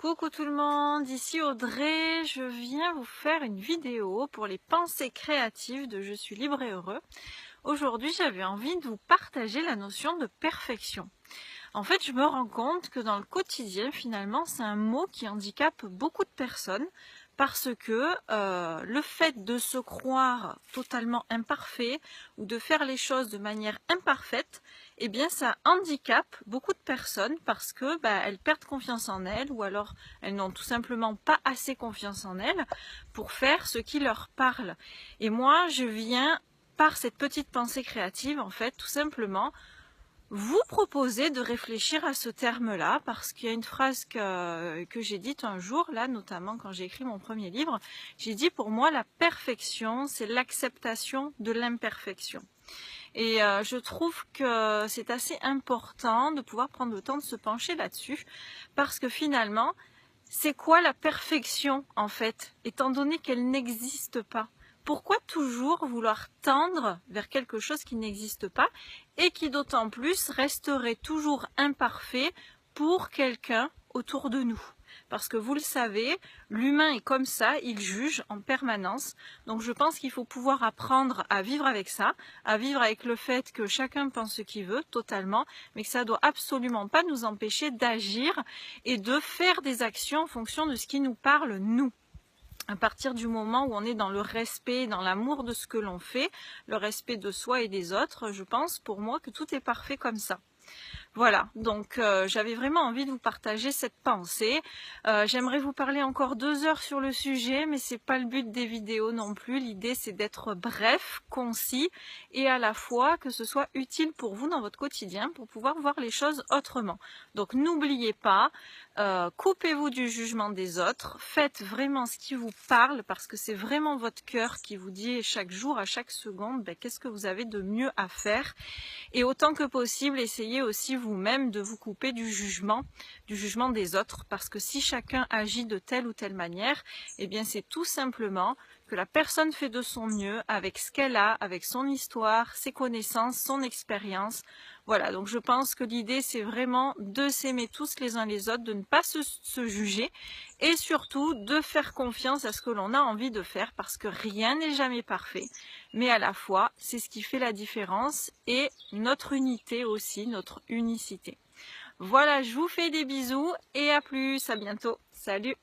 Coucou tout le monde, ici Audrey, je viens vous faire une vidéo pour les pensées créatives de Je suis libre et heureux. Aujourd'hui, j'avais envie de vous partager la notion de perfection. En fait, je me rends compte que dans le quotidien, finalement, c'est un mot qui handicape beaucoup de personnes parce que le fait de se croire totalement imparfait ou de faire les choses de manière imparfaite, eh bien, ça handicape beaucoup de personnes parce que elles perdent confiance en elles ou alors elles n'ont tout simplement pas assez confiance en elles pour faire ce qui leur parle. Et moi, je viens par cette petite pensée créative, en fait, tout simplement, vous proposer de réfléchir à ce terme-là, parce qu'il y a une phrase que j'ai dite un jour, là, notamment quand j'ai écrit mon premier livre, j'ai dit pour moi la perfection, c'est l'acceptation de l'imperfection. Et je trouve que c'est assez important de pouvoir prendre le temps de se pencher là-dessus, parce que finalement, c'est quoi la perfection en fait, étant donné qu'elle n'existe pas? Pourquoi toujours vouloir tendre vers quelque chose qui n'existe pas et qui d'autant plus resterait toujours imparfait pour quelqu'un autour de nous? Parce que vous le savez, l'humain est comme ça, il juge en permanence. Donc je pense qu'il faut pouvoir apprendre à vivre avec ça, à vivre avec le fait que chacun pense ce qu'il veut, totalement, mais que ça ne doit absolument pas nous empêcher d'agir et de faire des actions en fonction de ce qui nous parle, nous. À partir du moment où on est dans le respect, dans l'amour de ce que l'on fait, le respect de soi et des autres, je pense pour moi que tout est parfait comme ça. Voilà, donc j'avais vraiment envie de vous partager cette pensée. J'aimerais vous parler encore 2 heures sur le sujet, mais c'est pas le but des vidéos non plus. L'idée c'est d'être bref, concis et à la fois que ce soit utile pour vous dans votre quotidien pour pouvoir voir les choses autrement. Donc n'oubliez pas, coupez-vous du jugement des autres, faites vraiment ce qui vous parle parce que c'est vraiment votre cœur qui vous dit chaque jour, à chaque seconde, qu'est-ce que vous avez de mieux à faire. Et autant que possible, essayez aussi vous-même de vous couper du jugement des autres, parce que si chacun agit de telle ou telle manière, eh bien c'est tout simplement que la personne fait de son mieux avec ce qu'elle a, avec son histoire, ses connaissances, son expérience. Voilà, donc je pense que l'idée c'est vraiment de s'aimer tous les uns les autres, de ne pas se juger et surtout de faire confiance à ce que l'on a envie de faire parce que rien n'est jamais parfait, mais à la fois c'est ce qui fait la différence et notre unité aussi, notre unicité. Voilà, je vous fais des bisous et à plus, à bientôt, salut!